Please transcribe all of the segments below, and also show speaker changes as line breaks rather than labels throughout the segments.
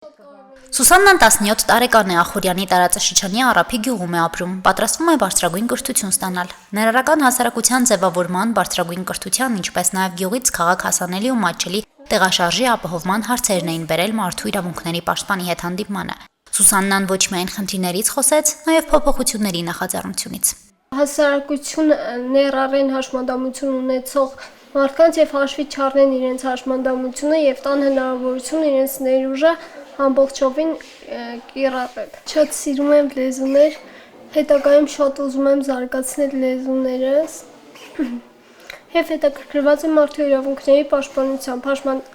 Սուսաննան 17 տարեկան է, Ախուրյանի տարածաշրջանի Առափի գյուղում է ապրում, պատրաստվում է բարձրագույն կրթություն ստանալ։ Ներառական հասարակության ձևավորման, բարձրագույն կրթության, ինչպես նաև գյուղից քաղաք հասանելի ու մատչելի տեղաշարժի ապահովման հարցերն էին բերել մարդու իրավունքների պաշտպանի հետ հանդիպմանը։ Սուսաննան ոչ միայն խնդիրներից խոսեց, նաև փոփոխությունների նախաձեռնությունից։
Հասարակություն ներառեն հաշմանդամություն ունեցող մարդկանց եւ հաշվի չառնեն իրենց հաշմանդամությունը եւ տան հնարավորություն իրենց ներուժը ամբողջովին կիրառել։ Շատ սիրում եմ լեզուներ, հետագայում շատ ուզում եմ զարգացնել լեզուներս եւ հետաքրքրված եմ մարդու իրավունքների պաշտպանությամբ,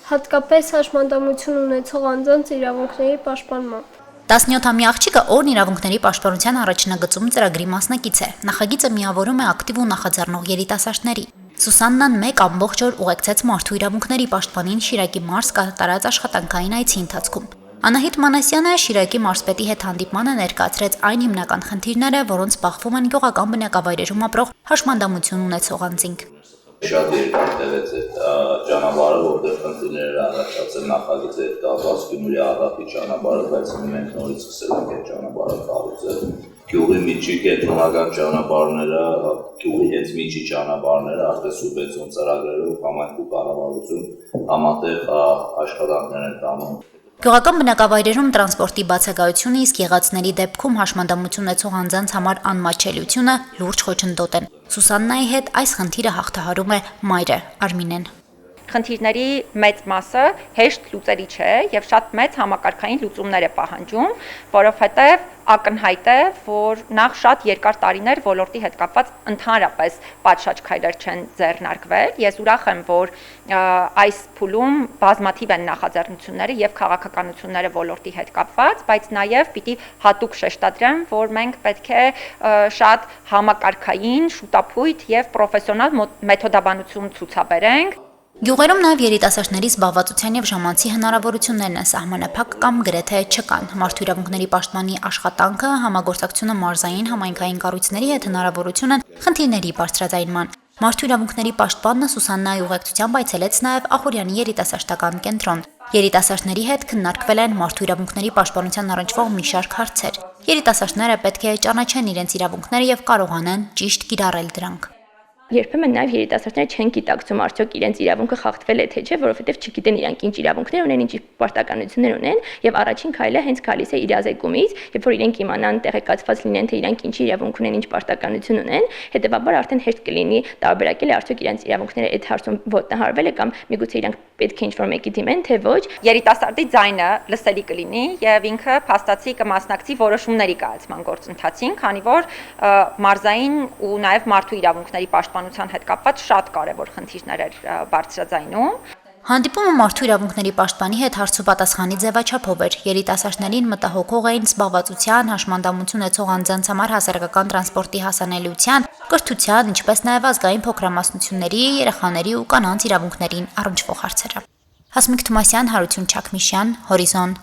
հատկապես հաշմանդամություն ունեցող անձանց իրավունքների պաշտպանմամբ։
17-ամյա աղջիկը օրն իրավունքների պաշտպանության առաջնագծում ծրագրի մասնակից է։ Նախագիծը միավորում է ակտիվ ու նախաձեռնող երիտասարդների։ Սուսաննան մեկ ամբողջ օր ուղեկցեց մարդու իրավունքների պաշտպանին Շիրակի մարզ կատարած աշխատանքային այցի ընթացքում։ Անահիտ Մանասյանը Շիրակի մարզպետի հետ հանդիպմանը ներկայացրեց այն հիմնական խնդիրները, որոնց բախվում են գյուղական բնակավայրերում ապրող հաշմանդամություն ունեցող անձինք։
Շատ երկար տևեց այդ ճանապարհը, որտեղ խնդիրներ առաջացել նախագծի հետ կապված Գյումրի Առափի ճանապարհը, բայց մենք նորից սկսել ենք այդ ճանապարհը կառուցել։ Գյուղի միջի կենտրոնական ճանապարհները, գյուղի հետ միջի ճանապարհները արդեն սուբվենցիոն ծրագրերով համայնք ու կառավարություն համատեղ աշխատանքներ են տանում։
Գյուղական բնակավայրերում տրանսպորտի բացակայությունը, իսկ եղածների դեպքում հաշմանդամություն ունեցող անձանց համար անմատչելիությունը լուրջ խոչընդոտ են։ Սուսաննայի հետ այս խնդիրը հաղթահարում է մայրը Արմինեն։
Խնդիրների մեծ մասը հեշտ լուծելի չէ եւ շատ մեծ համակարգային լուծումներ է պահանջում, որովհետեւ ակնհայտ է, որ նախ շատ երկար տարիներ ոլորտի հետ կապված ընդհանրապես պատշաճ քայլեր չեն ձեռնարկվել։ Ես ուրախ եմ, որ այս փուլում բազմաթիվ են նախաձեռնությունները եւ քաղաքականությունները ոլորտի հետ կապված, բայց նաեւ պիտի հատուկ շեշտադրեմ, որ մենք պետք է շատ համակարգային, շուտափույթ եւ պրոֆեսիոնալ մեթոդաբանություն ցուցաբերենք։
Գյուղերում նաև երիտասարդների զբաղվածության եւ ժամանցի հնարավորություններն են սահմանափակ կամ գրեթե չկան։ Մարդու իրավունքների պաշտպանի աշխատանքը, համագործակցությունը մարզային համայնքային կառույցների հետ հնարավորություն են խնդիրների բարձրաձայնման։ Մարդու իրավունքների պաշտպանը Սուսաննայի ուղեկցությամբ այցելեց նաև Ախուրյանի երիտասարդական կենտրոն։ Երիտասարդների հետ քննարկվել են մարդու իրավունքների պաշտպանության առնչվող մի շարք հարցեր։ Երիտասարդները պետք է ճանաչեն իրենց իրավունքները եւ կարողանան ճիշտ կիրառել դրանք։
Երբեմն նաև երիտասարդները չեն գիտակցում արդյոք իրենց իրավունքը խախտվել է թե չէ, որովհետև չգիտեն իրանք ինչ իրավունքներ ունեն, ինչ պարտականություններ ունեն, եւ առաջին քայլը հենց գալիս է իրազեկումից, երբ որ իրենք իմանան, տեղեկացված լինեն, թե իրանք ինչ իրավունք ունեն, ինչ պարտականություն ունեն, հետեւաբար արդեն հեշտ կլինի տարբերակել արդյոք իրենց իրավունքները այդ հարցում ոտնահարվել է կամ միգուցե իրանք պետք է ինչ-որ մեկի դիմեն, թե ոչ։
Երիտասարդի ձայնը լսելի կլինի եւ ինքը փաստացի կմասնակցի որոշումների կայացման գործընթացին, քանի որ մարզային ու նաեւ մարդու իրավունքների պաշտպանության հետ կապված շատ կարևոր խնդիրներ էր բարձրաձայնում։
Հանդիպումը մարդու իրավունքների պաշտպանի հետ հարցուպատասխանի ձևաչափով էր։ Երիտասարդներին մտահոգող էին զբաղվածության, հաշմանդամություն ունեցող անձանց համար հասարակական տրանսպորտի հասանելիության, կրթության, ինչպես նաև ազգային փոքրամասնությունների, երեխաների ու կանանց իրավունքներին առնչվող հարցերը։ Հասմիկ Թումասյան, Հարություն Չաքմիշյան, Հորիզոն։